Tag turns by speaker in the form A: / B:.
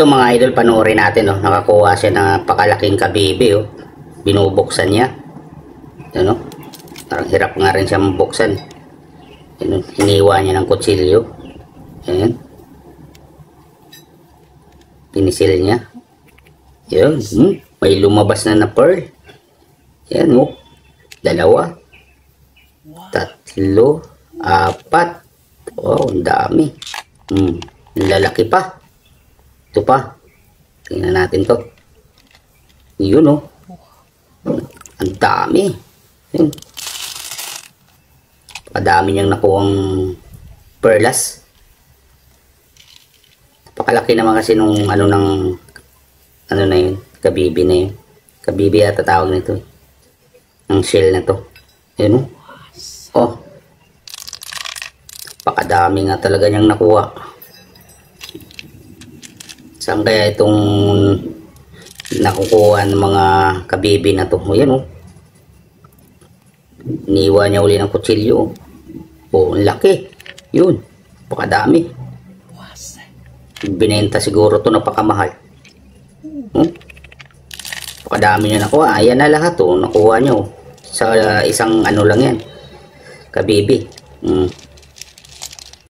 A: Ito mga idol, panoorin natin, oh. Nakakuha siya ng napakalaking kabibi, oh. Binubuksan niya. Ano? Parang hirap nga rin siya mabuksan. Ano? Hiniwa niya ng kutsilyo. Ayan. Pinisil niya. Yun. May lumabas na pearl. Ayan, oh. 2, 3, 4. Wow, ang dami. Lalaki pa. Ito pa. Tingnan natin to. Yun, oh. Ang dami. Yun. Padami niyang nakuhang perlas. Napakalaki naman kasi nung ano na yun. Kabibi na yun. Kabibi yata tawag nito. Ang shell na to. Yun, oh. Oh. Napakadami nga talaga niyang nakuha. Saan kaya itong nakukuha ng mga kabibi na to? O yan, oh. Iniwa niya uli ng kutsilyo. Oh, ang laki. Yun. Napakadami. Binenta siguro to napakamahal. Napakadami niya nakuha. Ayan na lahat, oh. Nakuha niya, oh. Sa isang ano lang yan. Kabibi.